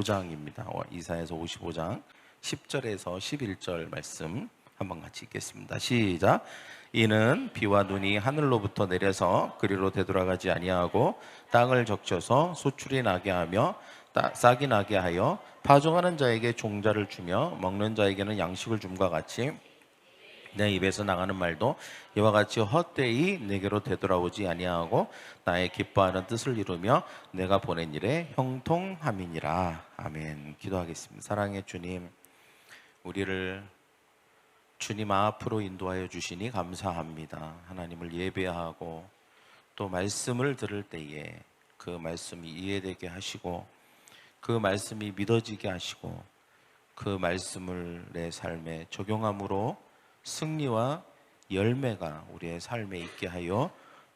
55장입니다. 이사야서 55장 10절에서 11절 말씀 한번 같이 읽겠습니다. 시작. 이는 비와 눈이 하늘로부터 내려서 그리로 되돌아가지 아니하고 땅을 적셔서 소출이 나게 하며 싹이 나게 하여 파종하는 자에게 종자를 주며 먹는 자에게는 양식을 줌과 같이 내 입에서 나가는 말도 이와 같이 헛되이 내게로 되돌아오지 아니하고 나의 기뻐하는 뜻을 이루며 내가 보낸 일에 형통함이니라. 아멘. 기도하겠습니다. 사랑의 주님, 우리를 주님 앞으로 인도하여 주시니 감사합니다. 하나님을 예배하고 또 말씀을 들을 때에 그 말씀이 이해되게 하시고 그 말씀이 믿어지게 하시고 그 말씀을 내 삶에 적용함으로 승리와 열매가 우리의 삶에 있게 하여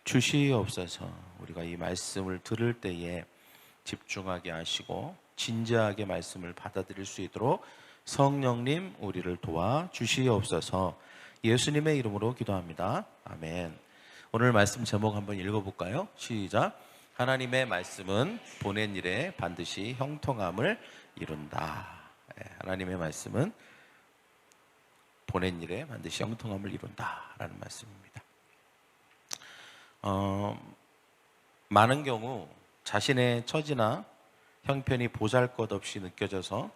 주시옵소서. 우리가 이 말씀을 들을 때에 집중하게 하시고 진지하게 말씀을 받아들일 수 있도록 성령님 우리를 도와 주시옵소서. 예수님의 이름으로 기도합니다. 아멘. 오늘 말씀 제목 한번 읽어볼까요? 시작. 하나님의 말씀은 보낸 일에 반드시 형통함을 이룬다. 하나님의 말씀은 보낸 일에 반드시 형통함을 이룬다라는 말씀입니다. 많은 경우 자신의 처지나 형편이 보잘것없이 느껴져서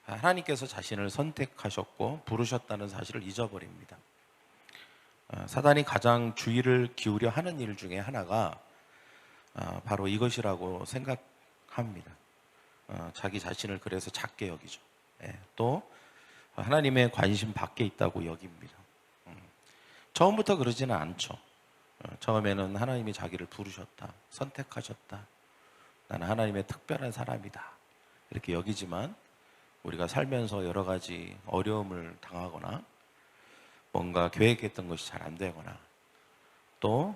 하나님께서 자신을 선택하셨고 부르셨다는 사실을 잊어버립니다. 사단이 가장 주의를 기울여 하는 일 중에 하나가 바로 이것이라고 생각합니다. 자기 자신을 그래서 작게 여기죠. 또 하나님의 관심 밖에 있다고 여깁니다. 처음부터 그러지는 않죠. 처음에는 하나님이 자기를 부르셨다, 선택하셨다, 나는 하나님의 특별한 사람이다 이렇게 여기지만 우리가 살면서 여러 가지 어려움을 당하거나 뭔가 계획했던 것이 잘 안 되거나 또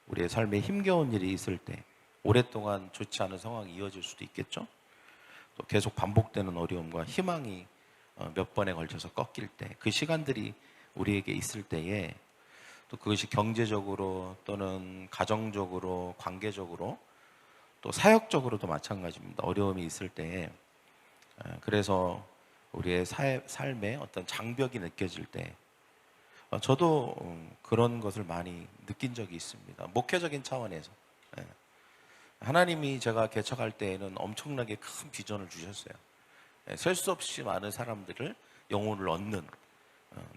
우리의 삶에 힘겨운 일이 있을 때 오랫동안 좋지 않은 상황이 이어질 수도 있겠죠. 또 계속 반복되는 어려움과 희망이 몇 번에 걸쳐서 꺾일 때, 그 시간들이 우리에게 있을 때에 또 그것이 경제적으로 또는 가정적으로, 관계적으로 또 사역적으로도 마찬가지입니다. 어려움이 있을 때에 그래서 우리의 삶에 어떤 장벽이 느껴질 때 저도 그런 것을 많이 느낀 적이 있습니다. 목회적인 차원에서 하나님이 제가 개척할 때에는 엄청나게 큰 비전을 주셨어요. 셀 수 없이 많은 사람들을 영혼을 얻는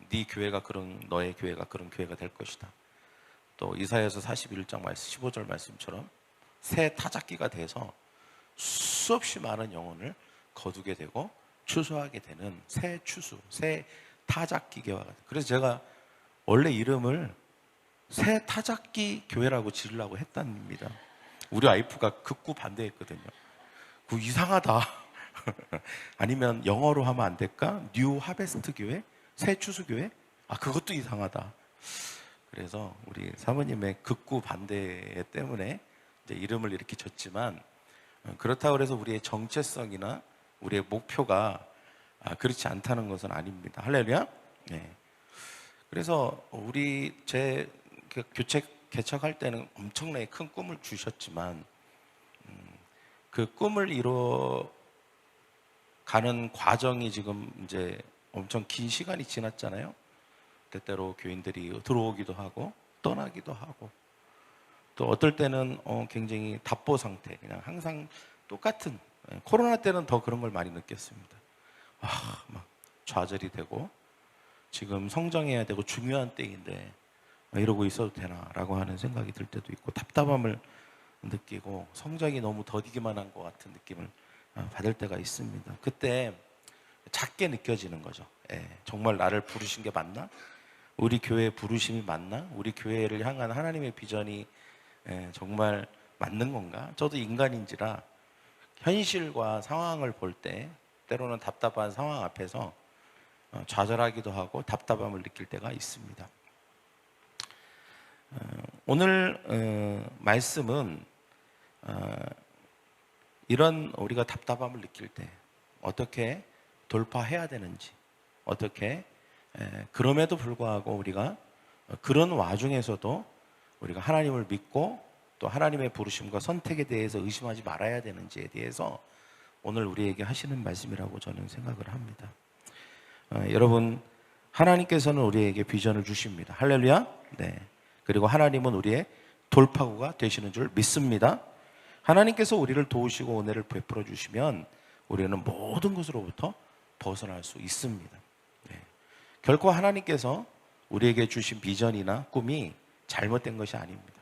네 교회가 그런 너의 교회가 그런 교회가 될 것이다. 또 이사야서 41장 말씀 15절 말씀처럼 새 타작기가 돼서 수없이 많은 영혼을 거두게 되고 추수하게 되는 새 추수, 새 타작기교회가 같아요. 그래서 제가 원래 이름을 새 타작기 교회라고 지으려고 했답니다. 우리 와이프가 극구 반대했거든요. 그 이상하다. 아니면 영어로 하면 안 될까? 뉴 하베스트 교회? 새 추수 교회? 그것도 이상하다. 그래서 우리 사모님의 극구 반대 때문에 이제 이름을 이렇게 졌지만 그렇다고 해서 우리의 정체성이나 우리의 목표가 그렇지 않다는 것은 아닙니다. 할렐루야? 네. 그래서 제 개척할 때는 엄청나게 큰 꿈을 주셨지만 그 꿈을 이뤄 가는 과정이 지금 이제 엄청 긴 시간이 지났잖아요. 때때로 교인들이 들어오기도 하고 떠나기도 하고 또 어떨 때는 굉장히 답보 상태, 그냥 항상 똑같은, 코로나 때는 더 그런 걸 많이 느꼈습니다. 막 좌절이 되고 지금 성장해야 되고 중요한 때인데 이러고 있어도 되나라고 하는 생각이 들 때도 있고 답답함을 느끼고 성장이 너무 더디기만 한 것 같은 느낌을 받을 때가 있습니다. 그때 작게 느껴지는 거죠. 정말 나를 부르신 게 맞나? 우리 교회의 부르심이 맞나? 우리 교회를 향한 하나님의 비전이 정말 맞는 건가? 저도 인간인지라 현실과 상황을 볼 때 때로는 답답한 상황 앞에서 좌절하기도 하고 답답함을 느낄 때가 있습니다. 오늘 말씀은 이런 우리가 답답함을 느낄 때 어떻게 돌파해야 되는지, 어떻게 그럼에도 불구하고 우리가 그런 와중에서도 우리가 하나님을 믿고 또 하나님의 부르심과 선택에 대해서 의심하지 말아야 되는지에 대해서 오늘 우리에게 하시는 말씀이라고 저는 생각을 합니다. 여러분, 하나님께서는 우리에게 비전을 주십니다. 할렐루야. 네. 그리고 하나님은 우리의 돌파구가 되시는 줄 믿습니다. 하나님께서 우리를 도우시고 은혜를 베풀어 주시면 우리는 모든 것으로부터 벗어날 수 있습니다. 네. 결코 하나님께서 우리에게 주신 비전이나 꿈이 잘못된 것이 아닙니다.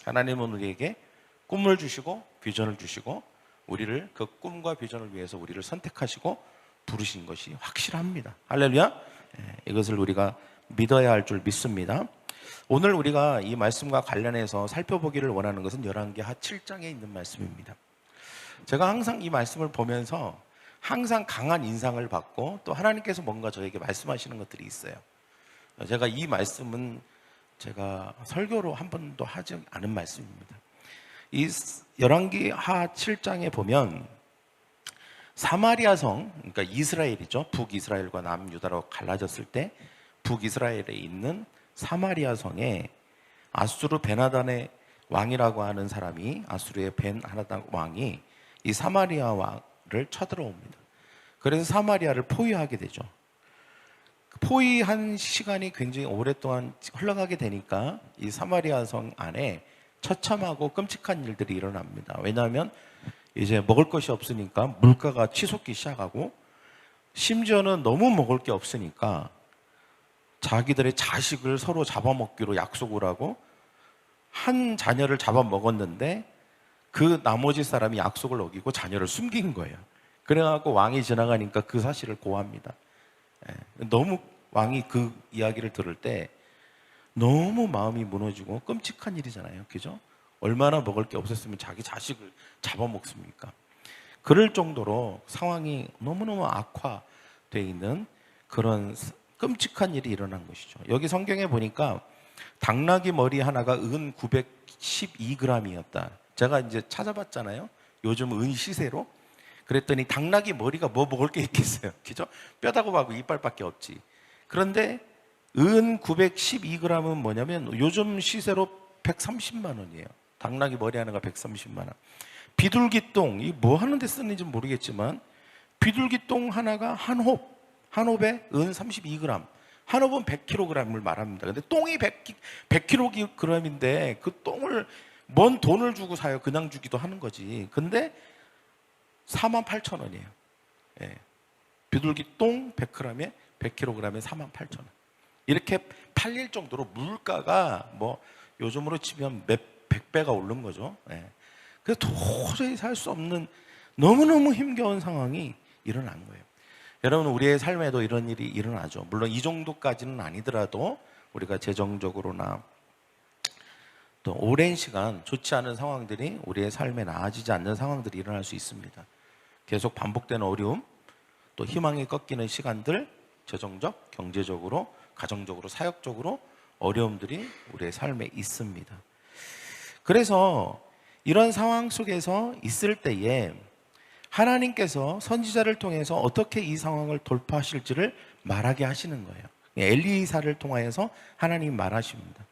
하나님은 우리에게 꿈을 주시고 비전을 주시고 우리를 그 꿈과 비전을 위해서 우리를 선택하시고 부르신 것이 확실합니다. 할렐루야. 네. 이것을 우리가 믿어야 할 줄 믿습니다. 오늘 우리가 이 말씀과 관련해서 살펴보기를 원하는 것은 열왕기하 7장에 있는 말씀입니다. 제가 항상 이 말씀을 보면서 항상 강한 인상을 받고 또 하나님께서 뭔가 저에게 말씀하시는 것들이 있어요. 제가 이 말씀은 제가 설교로 한 번도 하지 않은 말씀입니다. 이 열왕기하 7장에 보면 사마리아 성, 그러니까 이스라엘이죠. 북이스라엘과 남유다로 갈라졌을 때 북이스라엘에 있는 사마리아 성에 아수르 베나단의 왕이라고 하는 사람이, 아수르의 베나단 왕이 이 사마리아 왕을 쳐들어옵니다. 그래서 사마리아를 포위하게 되죠. 포위한 시간이 굉장히 오랫동안 흘러가게 되니까 이 사마리아 성 안에 처참하고 끔찍한 일들이 일어납니다. 왜냐하면 이제 먹을 것이 없으니까 물가가 치솟기 시작하고, 심지어는 너무 먹을 게 없으니까 자기들의 자식을 서로 잡아먹기로 약속을 하고 한 자녀를 잡아먹었는데 그 나머지 사람이 약속을 어기고 자녀를 숨긴 거예요. 그래갖고 왕이 지나가니까 그 사실을 고합니다. 너무 왕이 그 이야기를 들을 때 너무 마음이 무너지고 끔찍한 일이잖아요. 그죠? 얼마나 먹을 게 없었으면 자기 자식을 잡아먹습니까? 그럴 정도로 상황이 너무너무 악화되어 있는 그런 끔찍한 일이 일어난 것이죠. 여기 성경에 보니까 당나귀 머리 하나가 은 912g이었다. 제가 이제 찾아봤잖아요. 요즘 은 시세로. 그랬더니 당나귀 머리가 뭐 먹을 게 있겠어요. 그죠? 뼈다구하고 이빨밖에 없지. 그런데 은 912g은 뭐냐면 요즘 시세로 130만 원이에요. 당나귀 머리 하나가 130만 원. 비둘기똥, 이 뭐 하는데 쓰는지 모르겠지만 비둘기똥 하나가 한 홉에 은 32g, 한 홉은 100kg을 말합니다. 근데 똥이 100kg인데 그 똥을 뭔 돈을 주고 사요? 그냥 주기도 하는 거지. 근데 48,000원이에요. 예. 비둘기 똥 100g에 100kg에 48,000원. 이렇게 팔릴 정도로 물가가 뭐 요즘으로 치면 몇 100배가 오른 거죠. 예. 그래서 도저히 살 수 없는 너무너무 힘겨운 상황이 일어난 거예요. 여러분, 우리의 삶에도 이런 일이 일어나죠. 물론 이 정도까지는 아니더라도 우리가 재정적으로나 또 오랜 시간 좋지 않은 상황들이 우리의 삶에 나아지지 않는 상황들이 일어날 수 있습니다. 계속 반복되는 어려움, 또 희망이 꺾이는 시간들, 재정적, 경제적으로, 가정적으로, 사역적으로 어려움들이 우리의 삶에 있습니다. 그래서 이런 상황 속에서 있을 때에 하나님께서 선지자를 통해서 어떻게 이 상황을 돌파하실지를 말하게 하시는 거예요. 엘리사를 통하여서 하나님이 말하십니다.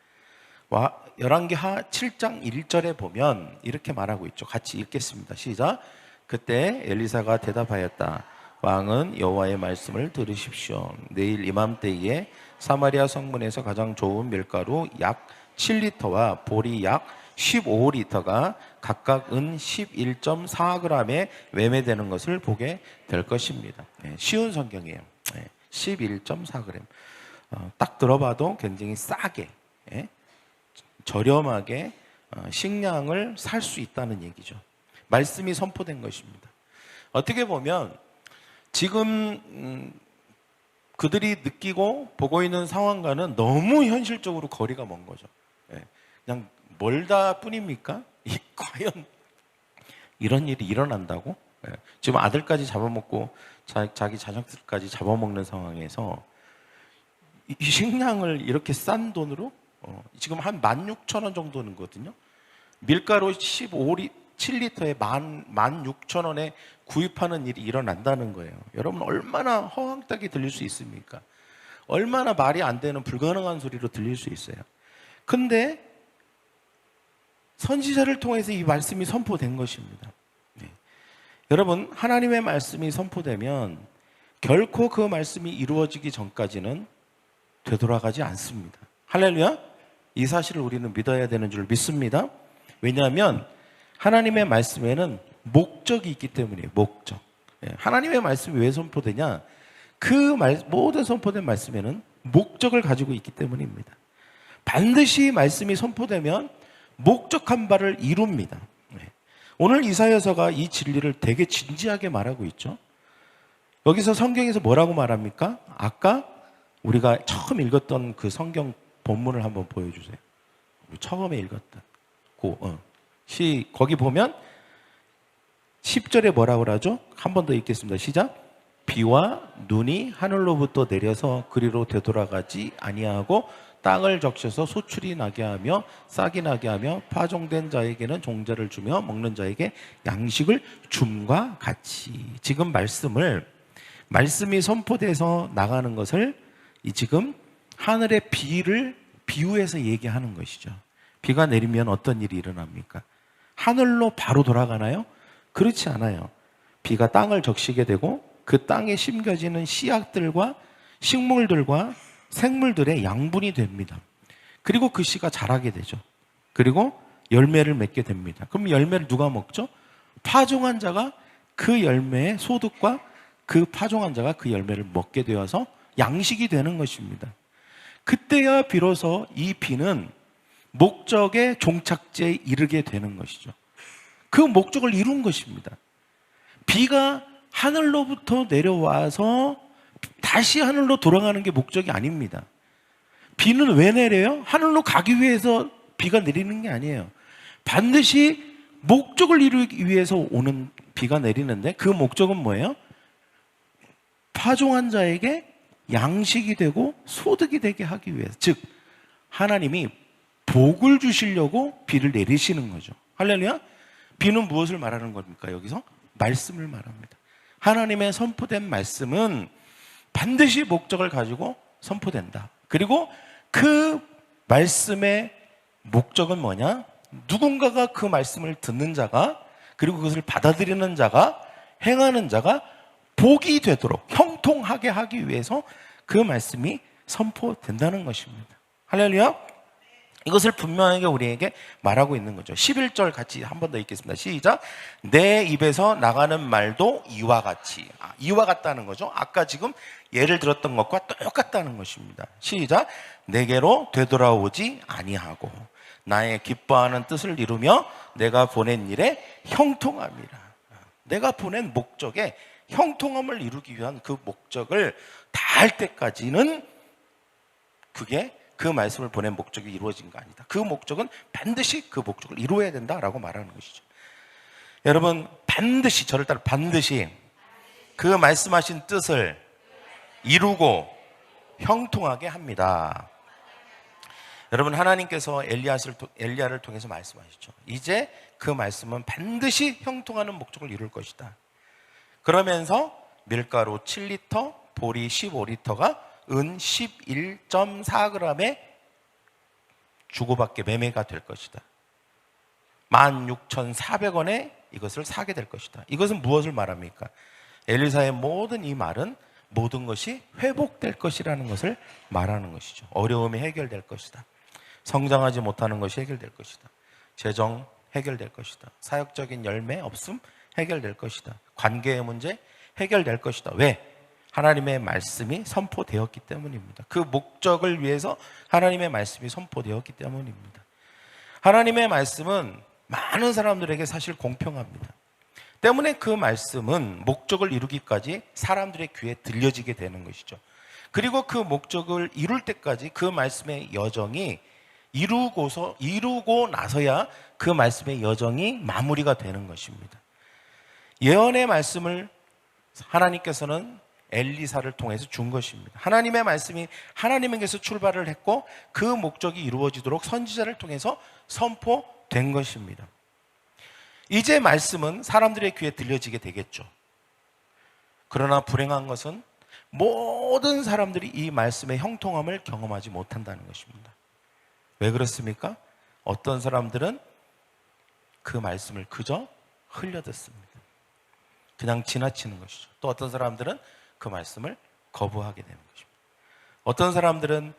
열왕기하 7장 1절에 보면 이렇게 말하고 있죠. 같이 읽겠습니다. 시작. 그때 엘리사가 대답하였다. 왕은 여호와의 말씀을 들으십시오. 내일 이맘때에 사마리아 성문에서 가장 좋은 밀가루 약 7리터와 보리 약 15리터가 각각 은 11.4g에 매매되는 것을 보게 될 것입니다. 쉬운 성경이에요. 11.4g. 딱 들어봐도 굉장히 싸게, 저렴하게 식량을 살 수 있다는 얘기죠. 말씀이 선포된 것입니다. 어떻게 보면 지금 그들이 느끼고 보고 있는 상황과는 너무 현실적으로 거리가 먼 거죠. 그냥 멀다 뿐입니까? 과연 이런 일이 일어난다고? 지금 아들까지 잡아먹고 자기 자녀들까지 잡아먹는 상황에서 이 식량을 이렇게 싼 돈으로 지금 한 16,000원 정도는 거든요. 밀가루 7리터에 16,000원에 구입하는 일이 일어난다는 거예요. 여러분, 얼마나 허황되게 들릴 수 있습니까? 얼마나 말이 안 되는 불가능한 소리로 들릴 수 있어요. 근데 선지자를 통해서 이 말씀이 선포된 것입니다. 여러분, 하나님의 말씀이 선포되면 결코 그 말씀이 이루어지기 전까지는 되돌아가지 않습니다. 할렐루야. 이 사실을 우리는 믿어야 되는 줄 믿습니다. 왜냐하면 하나님의 말씀에는 목적이 있기 때문이에요. 목적. 하나님의 말씀이 왜 선포되냐? 모든 선포된 말씀에는 목적을 가지고 있기 때문입니다. 반드시 말씀이 선포되면 목적한 바를 이룹니다. 오늘 이사야서가 이 진리를 되게 진지하게 말하고 있죠. 여기서 성경에서 뭐라고 말합니까? 아까 우리가 처음 읽었던 그 성경 본문을 한번 보여주세요. 처음에 읽었던 거기 보면 10절에 뭐라고 하죠? 한 번 더 읽겠습니다. 시작. 비와 눈이 하늘로부터 내려서 그리로 되돌아가지 아니하고 땅을 적셔서 소출이 나게 하며 싹이 나게 하며 파종된 자에게는 종자를 주며 먹는 자에게 양식을 줌과 같이. 지금 말씀이 선포돼서 나가는 것을 지금 하늘의 비를 비유해서 얘기하는 것이죠. 비가 내리면 어떤 일이 일어납니까? 하늘로 바로 돌아가나요? 그렇지 않아요. 비가 땅을 적시게 되고 그 땅에 심겨지는 씨앗들과 식물들과 생물들의 양분이 됩니다. 그리고 그 씨가 자라게 되죠. 그리고 열매를 맺게 됩니다. 그럼 열매를 누가 먹죠? 파종한 자가 그 열매의 소득과 그 파종한 자가 그 열매를 먹게 되어서 양식이 되는 것입니다. 그때야 비로소 이 비는 목적의 종착지에 이르게 되는 것이죠. 그 목적을 이룬 것입니다. 비가 하늘로부터 내려와서 다시 하늘로 돌아가는 게 목적이 아닙니다. 비는 왜 내려요? 하늘로 가기 위해서 비가 내리는 게 아니에요. 반드시 목적을 이루기 위해서 오는 비가 내리는데 그 목적은 뭐예요? 파종한 자에게 양식이 되고 소득이 되게 하기 위해서. 즉 하나님이 복을 주시려고 비를 내리시는 거죠. 할렐루야. 비는 무엇을 말하는 겁니까? 여기서 말씀을 말합니다. 하나님의 선포된 말씀은 반드시 목적을 가지고 선포된다. 그리고 그 말씀의 목적은 뭐냐? 누군가가 그 말씀을 듣는 자가, 그리고 그것을 받아들이는 자가, 행하는 자가 복이 되도록 형통하게 하기 위해서 그 말씀이 선포된다는 것입니다. 할렐루야. 이것을 분명하게 우리에게 말하고 있는 거죠. 11절 같이 한 번 더 읽겠습니다. 시작. 내 입에서 나가는 말도 이와 같이. 이와 같다는 거죠. 아까 지금 예를 들었던 것과 똑같다는 것입니다. 시작. 내게로 되돌아오지 아니하고 나의 기뻐하는 뜻을 이루며 내가 보낸 일에 형통함이라. 내가 보낸 목적에 형통함을 이루기 위한 그 목적을 다할 때까지는 그게 그 말씀을 보낸 목적이 이루어진 거 아니다. 그 목적은 반드시 그 목적을 이루어야 된다라고 말하는 것이죠. 여러분, 반드시, 저를 따라 반드시 그 말씀하신 뜻을 이루고 형통하게 합니다. 여러분, 하나님께서 엘리야를 통해서 말씀하시죠. 이제 그 말씀은 반드시 형통하는 목적을 이룰 것이다. 그러면서 밀가루 7리터, 보리 15리터가 은 11.4g에 주고받게 매매가 될 것이다. 16,400원에 이것을 사게 될 것이다. 이것은 무엇을 말합니까? 엘리사의 모든 이 말은 모든 것이 회복될 것이라는 것을 말하는 것이죠. 어려움이 해결될 것이다. 성장하지 못하는 것이 해결될 것이다. 재정 해결될 것이다. 사역적인 열매 없음 해결될 것이다. 관계의 문제 해결될 것이다. 왜? 하나님의 말씀이 선포되었기 때문입니다. 그 목적을 위해서 하나님의 말씀이 선포되었기 때문입니다. 하나님의 말씀은 많은 사람들에게 사실 공평합니다. 때문에 그 말씀은 목적을 이루기까지 사람들의 귀에 들려지게 되는 것이죠. 그리고 그 목적을 이룰 때까지 그 말씀의 여정이 이루고 나서야 그 말씀의 여정이 마무리가 되는 것입니다. 예언의 말씀을 하나님께서는 엘리사를 통해서 준 것입니다. 하나님의 말씀이 하나님에게서 출발을 했고 그 목적이 이루어지도록 선지자를 통해서 선포된 것입니다. 이제 말씀은 사람들의 귀에 들려지게 되겠죠. 그러나 불행한 것은 모든 사람들이 이 말씀의 형통함을 경험하지 못한다는 것입니다. 왜 그렇습니까? 어떤 사람들은 그 말씀을 그저 흘려듣습니다. 그냥 지나치는 것이죠. 또 어떤 사람들은 그 말씀을 거부하게 되는 것입니다. 어떤 사람들은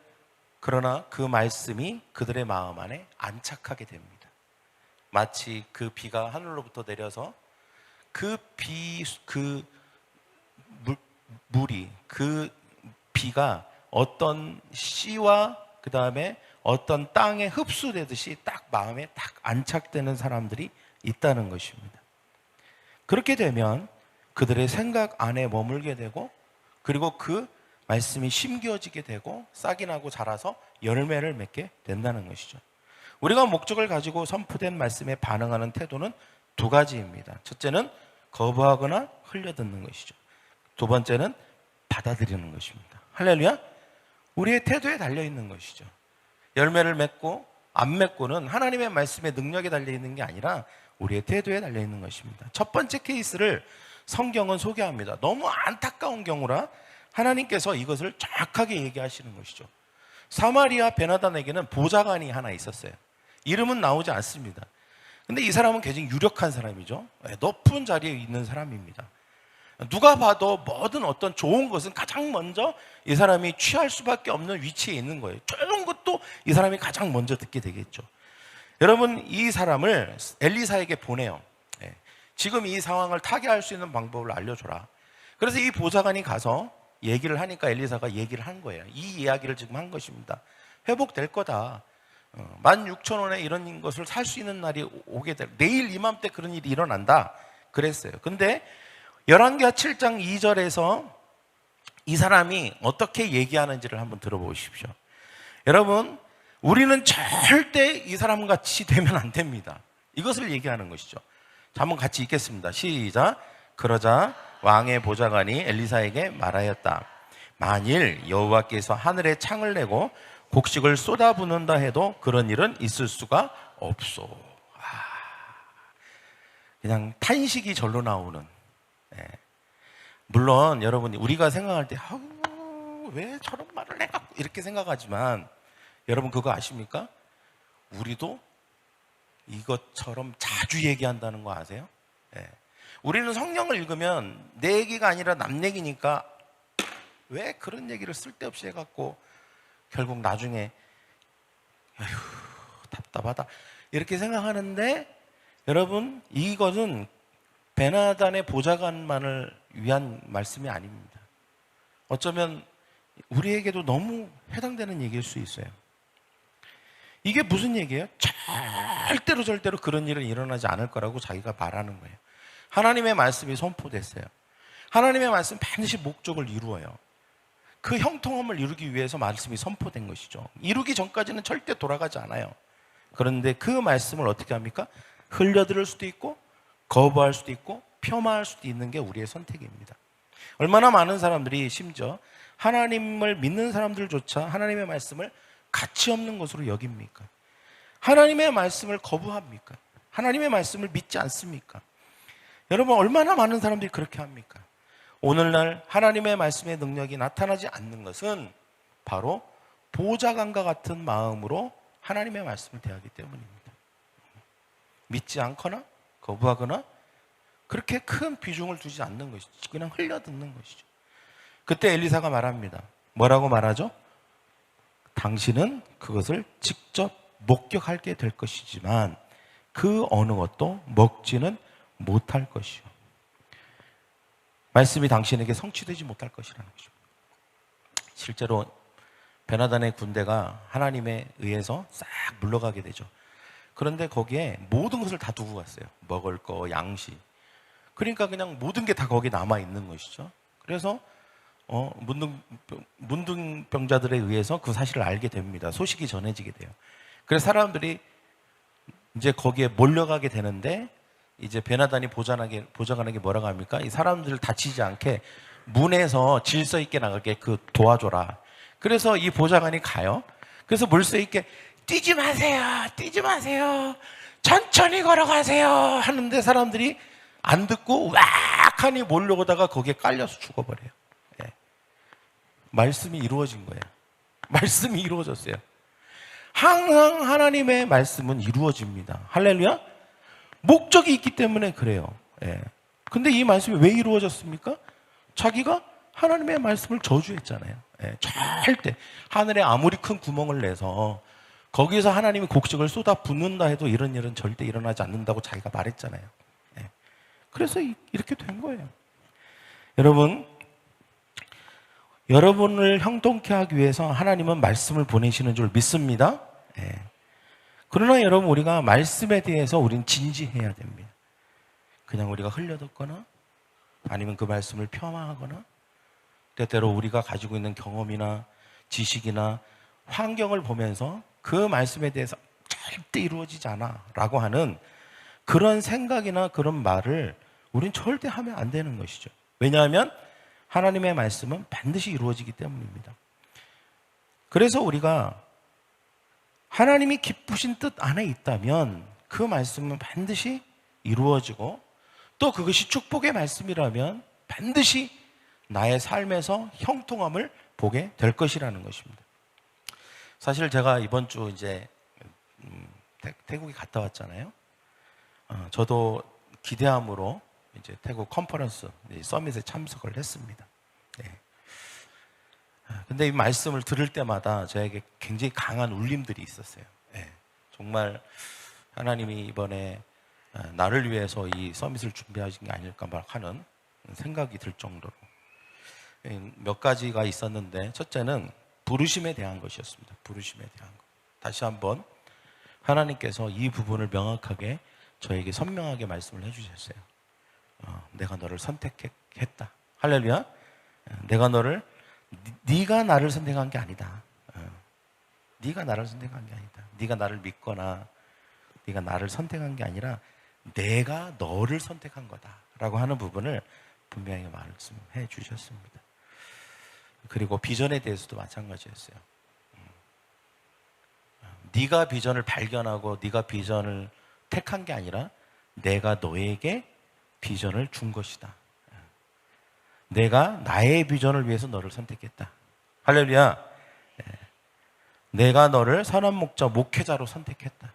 그러나 그 말씀이 그들의 마음 안에 안착하게 됩니다. 마치 그 비가 하늘로부터 내려서 그 물이, 그 비가 어떤 씨와 그 다음에 어떤 땅에 흡수되듯이 딱 마음에 딱 안착되는 사람들이 있다는 것입니다. 그렇게 되면 그들의 생각 안에 머물게 되고, 그리고 그 말씀이 심겨지게 되고 싹이 나고 자라서 열매를 맺게 된다는 것이죠. 우리가 목적을 가지고 선포된 말씀에 반응하는 태도는 두 가지입니다. 첫째는 거부하거나 흘려듣는 것이죠. 두 번째는 받아들이는 것입니다. 할렐루야. 우리의 태도에 달려있는 것이죠. 열매를 맺고 안 맺고는 하나님의 말씀의 능력에 달려있는 게 아니라 우리의 태도에 달려있는 것입니다. 첫 번째 케이스를 성경은 소개합니다. 너무 안타까운 경우라 하나님께서 이것을 정확하게 얘기하시는 것이죠. 사마리아 베나단에게는 보좌관이 하나 있었어요. 이름은 나오지 않습니다. 근데 이 사람은 굉장히 유력한 사람이죠. 높은 자리에 있는 사람입니다. 누가 봐도 뭐든 어떤 좋은 것은 가장 먼저 이 사람이 취할 수밖에 없는 위치에 있는 거예요. 좋은 것도 이 사람이 가장 먼저 듣게 되겠죠. 여러분, 이 사람을 엘리사에게 보내요. 지금 이 상황을 타개할 수 있는 방법을 알려줘라. 그래서 이 보좌관이 가서 얘기를 하니까 엘리사가 얘기를 한 거예요. 이 이야기를 지금 한 것입니다. 회복될 거다. 16,000원에 이런 것을 살 수 있는 날이 오게 될, 내일 이맘때 그런 일이 일어난다 그랬어요. 근데 열왕기하 7장 2절에서 이 사람이 어떻게 얘기하는지를 한번 들어보십시오. 여러분, 우리는 절대 이 사람 같이 되면 안 됩니다. 이것을 얘기하는 것이죠. 자, 한번 같이 읽겠습니다. 시작. 그러자 왕의 보좌관이 엘리사에게 말하였다. 만일 여호와께서 하늘에 창을 내고 곡식을 쏟아붓는다 해도 그런 일은 있을 수가 없소. 그냥 탄식이 절로 나오는. 물론 여러분, 우리가 생각할 때 왜 저런 말을 해갖고 이렇게 생각하지만, 여러분 그거 아십니까? 우리도 이것처럼 자주 얘기한다는 거 아세요? 우리는 성경을 읽으면 내 얘기가 아니라 남 얘기니까 왜 그런 얘기를 쓸데없이 해갖고 결국 나중에 아휴 답답하다 이렇게 생각하는데, 여러분 이것은 베나단의 보좌관만을 위한 말씀이 아닙니다. 어쩌면 우리에게도 너무 해당되는 얘기일 수 있어요. 이게 무슨 얘기예요? 절대로 그런 일은 일어나지 않을 거라고 자기가 말하는 거예요. 하나님의 말씀이 선포됐어요. 하나님의 말씀 반드시 목적을 이루어요. 그 형통함을 이루기 위해서 말씀이 선포된 것이죠. 이루기 전까지는 절대 돌아가지 않아요. 그런데 그 말씀을 어떻게 합니까? 흘려들을 수도 있고 거부할 수도 있고 폄하할 수도 있는 게 우리의 선택입니다. 얼마나 많은 사람들이 심지어 하나님을 믿는 사람들조차 하나님의 말씀을 가치 없는 것으로 여깁니까? 하나님의 말씀을 거부합니까? 하나님의 말씀을 믿지 않습니까? 여러분, 얼마나 많은 사람들이 그렇게 합니까? 오늘날 하나님의 말씀의 능력이 나타나지 않는 것은 바로 보좌관과 같은 마음으로 하나님의 말씀을 대하기 때문입니다. 믿지 않거나 거부하거나 그렇게 큰 비중을 두지 않는 것이죠. 그냥 흘려듣는 것이죠. 그때 엘리사가 말합니다. 뭐라고 말하죠? 당신은 그것을 직접 목격하게 될 것이지만 그 어느 것도 먹지는 못할 것이요. 말씀이 당신에게 성취되지 못할 것이라는 것입니다. 실제로 베나단의 군대가 하나님에 의해서 싹 물러가게 되죠. 그런데 거기에 모든 것을 다 두고 갔어요. 먹을 거, 양식. 그러니까 그냥 모든 게 다 거기에 남아 있는 것이죠. 그래서 문둥병자들에 의해서 그 사실을 알게 됩니다. 소식이 전해지게 돼요. 그래서 사람들이 이제 거기에 몰려가게 되는데, 이제 베나단이 보좌관에게 뭐라고 합니까? 이 사람들을 다치지 않게 문에서 질서 있게 나가게 도와줘라. 그래서 이 보좌관이 가요. 그래서 물서 있게 뛰지 마세요. 천천히 걸어가세요. 하는데 사람들이 안 듣고 왁하니 몰려오다가 거기에 깔려서 죽어버려요. 말씀이 이루어진 거예요. 말씀이 이루어졌어요. 항상 하나님의 말씀은 이루어집니다. 할렐루야. 목적이 있기 때문에 그래요. 근데 이 말씀이 왜 이루어졌습니까? 자기가 하나님의 말씀을 저주했잖아요. 예, 절대 하늘에 아무리 큰 구멍을 내서 거기서 하나님이 곡식을 쏟아 붓는다 해도 이런 일은 절대 일어나지 않는다고 자기가 말했잖아요. 예, 그래서 이렇게 된 거예요. 여러분, 여러분을 형통케 하기 위해서 하나님은 말씀을 보내시는 줄 믿습니다. 예. 그러나 여러분, 우리가 말씀에 대해서 우리는 진지해야 됩니다. 그냥 우리가 흘려듣거나 아니면 그 말씀을 폄하하거나 때때로 우리가 가지고 있는 경험이나 지식이나 환경을 보면서 그 말씀에 대해서 절대 이루어지지 않아 라고 하는 그런 생각이나 그런 말을 우린 절대 하면 안 되는 것이죠. 왜냐하면 하나님의 말씀은 반드시 이루어지기 때문입니다. 그래서 우리가 하나님이 기쁘신 뜻 안에 있다면 그 말씀은 반드시 이루어지고 또 그것이 축복의 말씀이라면 반드시 나의 삶에서 형통함을 보게 될 것이라는 것입니다. 사실 제가 이번 주 이제 태국에 갔다 왔잖아요. 저도 기대함으로 이제 태국 컨퍼런스 서밋에 참석을 했습니다. 네. 근데 이 말씀을 들을 때마다 저에게 굉장히 강한 울림들이 있었어요. 네. 정말 하나님이 이번에 나를 위해서 이 서밋을 준비하신 게 아닐까 하는 생각이 들 정도로 몇 가지가 있었는데, 첫째는 부르심에 대한 것이었습니다. 부르심에 대한 것. 다시 한번 하나님께서 이 부분을 명확하게 저에게 선명하게 말씀을 해주셨어요. 내가 너를 선택했다. 할렐루야. 내가 너를, 네가 나를 선택한 게 아니다. 네가 나를 선택한 게 아니다. 네가 나를 믿거나 네가 나를 선택한 게 아니라 내가 너를 선택한 거다라고 하는 부분을 분명히 말씀해 주셨습니다. 그리고 비전에 대해서도 마찬가지였어요. 네가 비전을 발견하고 네가 비전을 택한 게 아니라 내가 너에게 비전을 준 것이다. 내가 나의 비전을 위해서 너를 선택했다. 할렐루야. 내가 너를 선한 목자, 목회자로 선택했다.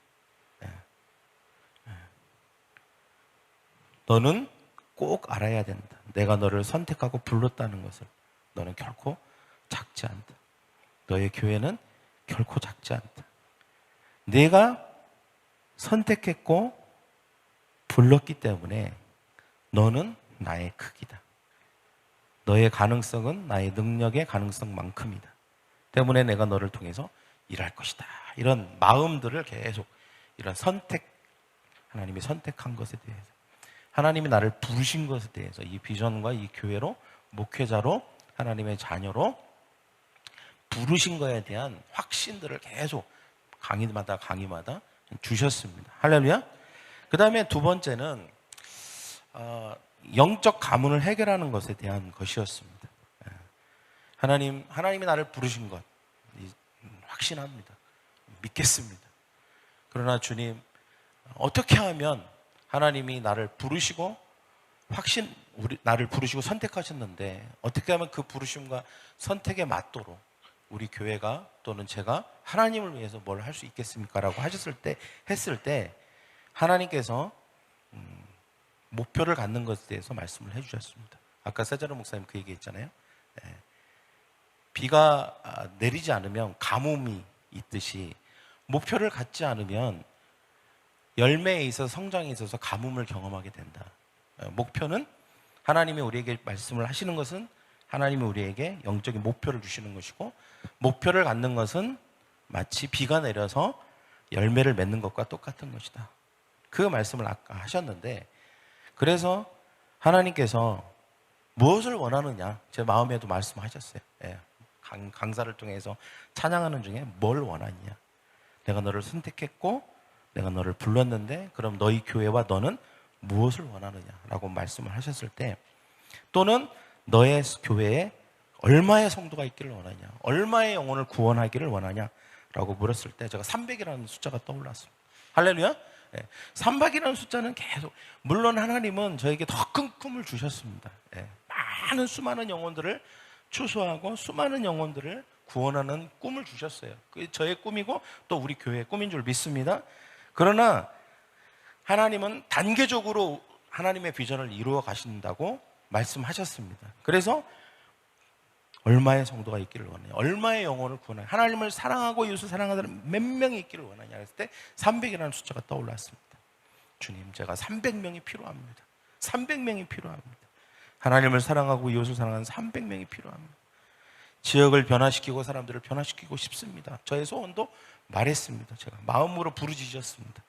너는 꼭 알아야 된다. 내가 너를 선택하고 불렀다는 것을. 너는 결코 작지 않다. 너의 교회는 결코 작지 않다. 내가 선택했고 불렀기 때문에 너는 나의 크기다. 너의 가능성은 나의 능력의 가능성만큼이다. 때문에 내가 너를 통해서 일할 것이다. 이런 마음들을 계속, 이런 선택, 하나님이 선택한 것에 대해서, 하나님이 나를 부르신 것에 대해서, 이 비전과 이 교회로, 목회자로, 하나님의 자녀로 부르신 것에 대한 확신들을 계속 강의마다 주셨습니다. 할렐루야. 그 다음에 두 번째는 영적 가문을 해결하는 것에 대한 것이었습니다. 하나님이 나를 부르신 것 확신합니다. 믿겠습니다. 그러나 주님, 어떻게 하면 하나님이 나를 부르시고 나를 부르시고 선택하셨는데 어떻게 하면 그 부르심과 선택에 맞도록 우리 교회가 또는 제가 하나님을 위해서 뭘 할 수 있겠습니까? 라고 했을 때 하나님께서 목표를 갖는 것에 대해서 말씀을 해주셨습니다. 아까 세자로 목사님 그 얘기했잖아요. 비가 내리지 않으면 가뭄이 있듯이 목표를 갖지 않으면 열매에 있어서, 성장에 있어서 가뭄을 경험하게 된다. 목표는, 하나님이 우리에게 말씀을 하시는 것은 하나님이 우리에게 영적인 목표를 주시는 것이고, 목표를 갖는 것은 마치 비가 내려서 열매를 맺는 것과 똑같은 것이다. 그 말씀을 아까 하셨는데, 그래서 하나님께서 무엇을 원하느냐, 제 마음에도 말씀하셨어요. 강사를 통해서 찬양하는 중에 뭘 원하느냐. 내가 너를 선택했고 내가 너를 불렀는데 그럼 너희 교회와 너는 무엇을 원하느냐라고 말씀을 하셨을 때, 또는 너의 교회에 얼마의 성도가 있기를 원하냐, 얼마의 영혼을 구원하기를 원하냐라고 물었을 때 제가 300이라는 숫자가 떠올랐습니다. 할렐루야. 300이라는 숫자는 계속, 물론 하나님은 저에게 더 큰 꿈을 주셨습니다. 수많은 영혼들을 추수하고 수많은 영혼들을 구원하는 꿈을 주셨어요. 그게 저의 꿈이고 또 우리 교회의 꿈인 줄 믿습니다. 그러나 하나님은 단계적으로 하나님의 비전을 이루어 가신다고 말씀하셨습니다. 그래서 얼마의 성도가 있기를 원해요? 얼마의 영혼을 구원해요? 하나님을 사랑하고 이웃을 사랑하는 사람 몇 명이 있기를 원하냐 했을 때 300이라는 숫자가 떠올랐습니다. 주님, 제가 300명이 필요합니다. 300명이 필요합니다. 하나님을 사랑하고 이웃을 사랑하는 300명이 필요합니다. 지역을 변화시키고 사람들을 변화시키고 싶습니다. 저의 소원도 말했습니다. 제가 마음으로 부르짖었습니다.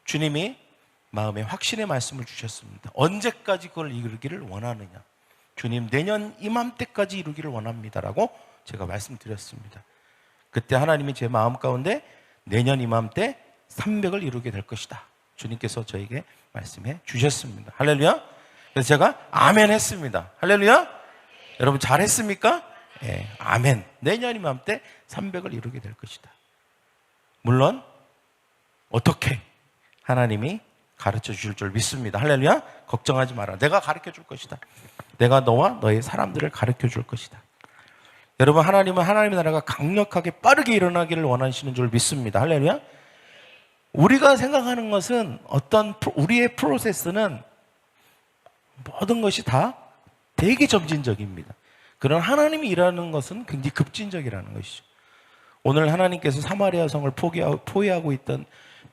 주님이 마음에 확신의 말씀을 주셨습니다. 언제까지 그걸 이루기를 원하느냐? 주님, 내년 이맘때까지 이루기를 원합니다라고 제가 말씀드렸습니다. 그때 하나님이 제 마음 가운데 내년 이맘때 300을 이루게 될 것이다, 주님께서 저에게 말씀해 주셨습니다. 할렐루야. 그래서 제가 아멘 했습니다. 할렐루야. 여러분 잘했습니까? 예, 아멘. 내년 이맘때 300을 이루게 될 것이다. 물론 어떻게 하나님이 가르쳐 주실 줄 믿습니다. 할렐루야. 걱정하지 마라. 내가 가르쳐 줄 것이다. 내가 너와 너의 사람들을 가르쳐 줄 것이다. 여러분, 하나님은 하나님의 나라가 강력하게 빠르게 일어나기를 원하시는 줄 믿습니다. 할렐루야. 우리가 생각하는 것은 우리의 프로세스는 모든 것이 다 되게 점진적입니다. 그러나 하나님이 일하는 것은 굉장히 급진적이라는 것이죠. 오늘 하나님께서 사마리아 성을 포위하고 있던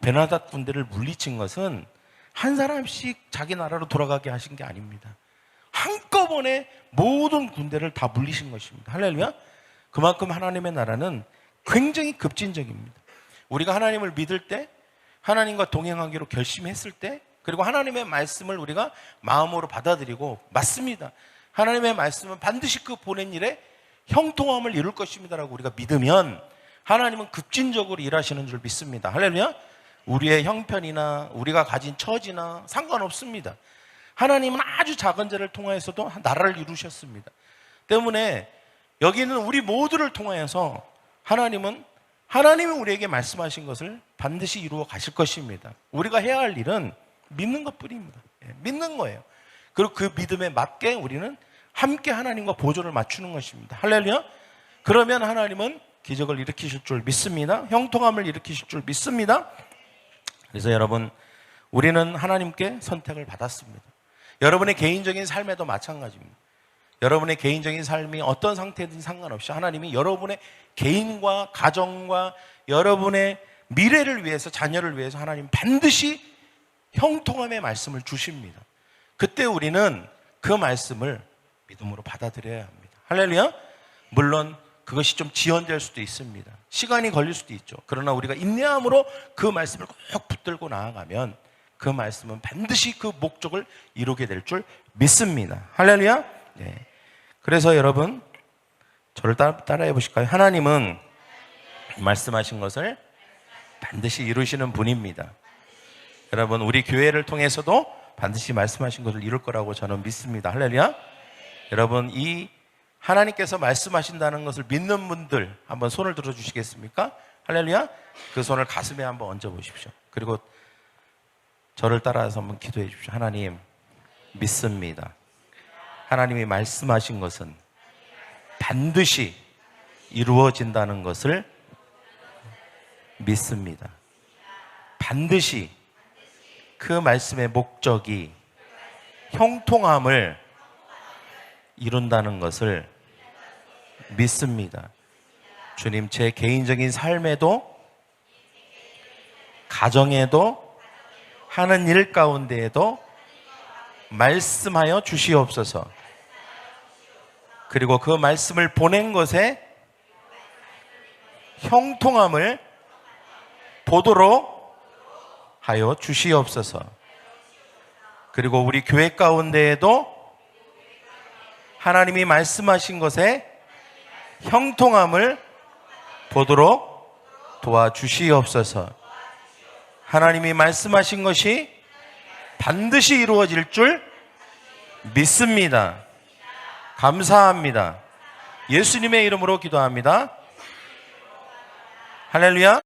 베나닷 군대를 물리친 것은 한 사람씩 자기 나라로 돌아가게 하신 게 아닙니다. 한꺼번에 모든 군대를 다 물리신 것입니다. 할렐루야. 그만큼 하나님의 나라는 굉장히 급진적입니다. 우리가 하나님을 믿을 때, 하나님과 동행하기로 결심했을 때, 그리고 하나님의 말씀을 우리가 마음으로 받아들이고, 맞습니다, 하나님의 말씀은 반드시 그 보낸 일에 형통함을 이룰 것입니다라고 우리가 믿으면 하나님은 급진적으로 일하시는 줄 믿습니다. 할렐루야. 우리의 형편이나 우리가 가진 처지나 상관없습니다. 하나님은 아주 작은 자를 통하여서도 나라를 이루셨습니다. 때문에 여기는 우리 모두를 통하여서 하나님이 우리에게 말씀하신 것을 반드시 이루어 가실 것입니다. 우리가 해야 할 일은 믿는 것뿐입니다. 믿는 거예요. 그리고 그 믿음에 맞게 우리는 함께 하나님과 보조를 맞추는 것입니다. 할렐루야. 그러면 하나님은 기적을 일으키실 줄 믿습니다. 형통함을 일으키실 줄 믿습니다. 그래서 여러분, 우리는 하나님께 선택을 받았습니다. 여러분의 개인적인 삶에도 마찬가지입니다. 여러분의 개인적인 삶이 어떤 상태든 상관없이 하나님이 여러분의 개인과 가정과 여러분의 미래를 위해서, 자녀를 위해서 하나님 반드시 형통함의 말씀을 주십니다. 그때 우리는 그 말씀을 믿음으로 받아들여야 합니다. 할렐루야. 물론 그것이 좀 지연될 수도 있습니다. 시간이 걸릴 수도 있죠. 그러나 우리가 인내함으로 그 말씀을 꼭 붙들고 나아가면 그 말씀은 반드시 그 목적을 이루게 될 줄 믿습니다. 할렐루야. 네. 그래서 여러분, 저를 따라해 보실까요? 하나님은 말씀하신 것을 반드시 이루시는 분입니다. 여러분, 우리 교회를 통해서도 반드시 말씀하신 것을 이룰 거라고 저는 믿습니다. 할렐루야. 여러분, 이 하나님께서 말씀하신다는 것을 믿는 분들 한번 손을 들어 주시겠습니까? 할렐루야. 그 손을 가슴에 한번 얹어 보십시오. 그리고 저를 따라서 한번 기도해 주십시오. 하나님, 믿습니다. 하나님이 말씀하신 것은 반드시 이루어진다는 것을 믿습니다. 반드시 그 말씀의 목적이 형통함을 이룬다는 것을 믿습니다. 주님, 제 개인적인 삶에도, 가정에도, 하는 일 가운데에도 말씀하여 주시옵소서. 그리고 그 말씀을 보낸 것에 형통함을 보도록 하여 주시옵소서. 그리고 우리 교회 가운데에도 하나님이 말씀하신 것에 형통함을 보도록 도와주시옵소서. 하나님이 말씀하신 것이 반드시 이루어질 줄 믿습니다. 감사합니다. 예수님의 이름으로 기도합니다. 할렐루야.